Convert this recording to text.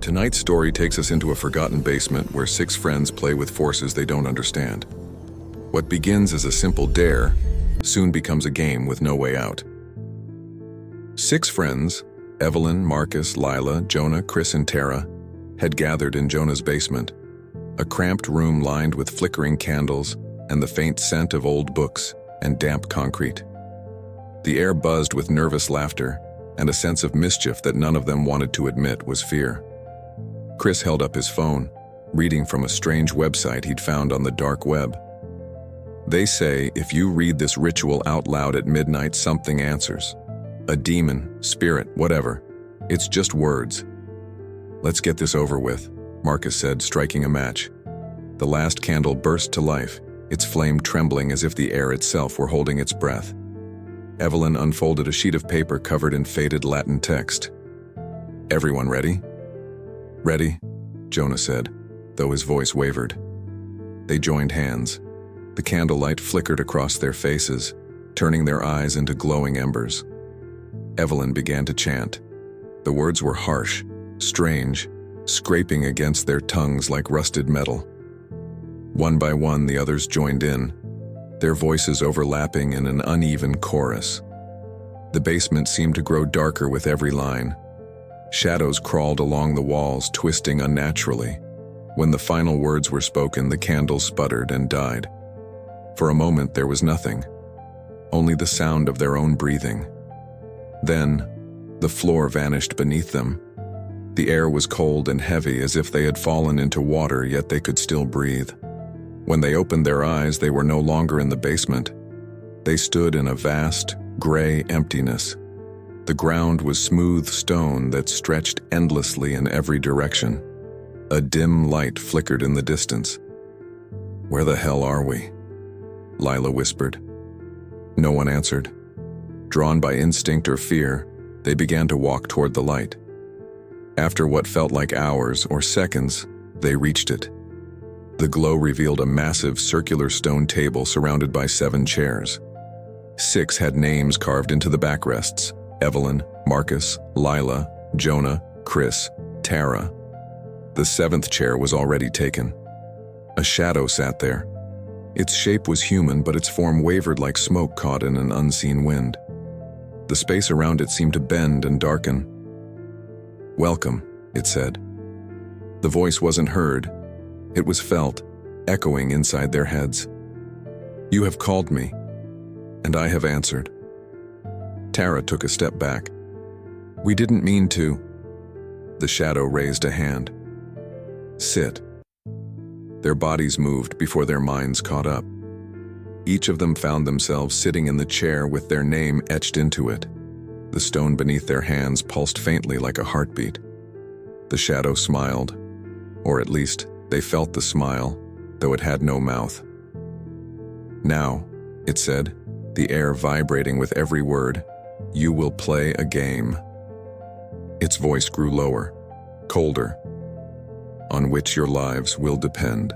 Tonight's story takes us into a forgotten basement where six friends play with forces they don't understand. What begins as a simple dare soon becomes a game with no way out. Six friends, Evelyn, Marcus, Lila, Jonah, Chris, and Tara, had gathered in Jonah's basement, a cramped room lined with flickering candles and the faint scent of old books and damp concrete. The air buzzed with nervous laughter, and a sense of mischief that none of them wanted to admit was fear. Chris held up his phone, reading from a strange website he'd found on the dark web. They say if you read this ritual out loud at midnight, something answers. A demon, spirit, whatever. It's just words. Let's get this over with, Marcus said, striking a match. The last candle burst to life, its flame trembling as if the air itself were holding its breath. Evelyn unfolded a sheet of paper covered in faded Latin text. Everyone ready? Ready, Jonah said, though his voice wavered. They joined hands. The candlelight flickered across their faces, turning their eyes into glowing embers. Evelyn began to chant. The words were harsh, strange, scraping against their tongues like rusted metal. One by one, the others joined in, their voices overlapping in an uneven chorus. The basement seemed to grow darker with every line. Shadows crawled along the walls, twisting unnaturally. When the final words were spoken, the candles sputtered and died. For a moment, there was nothing, only the sound of their own breathing. Then, the floor vanished beneath them. The air was cold and heavy, as if they had fallen into water, yet they could still breathe. When they opened their eyes, they were no longer in the basement. They stood in a vast, gray emptiness. The ground was smooth stone that stretched endlessly in every direction. A dim light flickered in the distance. "Where the hell are we?" Lila whispered. No one answered. Drawn by instinct or fear, they began to walk toward the light. After what felt like hours or seconds, they reached it. The glow revealed a massive circular stone table surrounded by 7 chairs. 6 had names carved into the backrests: Evelyn, Marcus, Lila, Jonah, Chris, Tara. The 7th chair was already taken. A shadow sat there. Its shape was human, but its form wavered like smoke caught in an unseen wind. The space around it seemed to bend and darken. "Welcome," it said. The voice wasn't heard. It was felt, echoing inside their heads. "You have called me, and I have answered." Tara took a step back. "We didn't mean to." The shadow raised a hand. "Sit." Their bodies moved before their minds caught up. Each of them found themselves sitting in the chair with their name etched into it. The stone beneath their hands pulsed faintly like a heartbeat. The shadow smiled, or at least they felt the smile, though it had no mouth. "Now," it said, the air vibrating with every word, "you will play a game." Its voice grew lower, colder, "on which your lives will depend."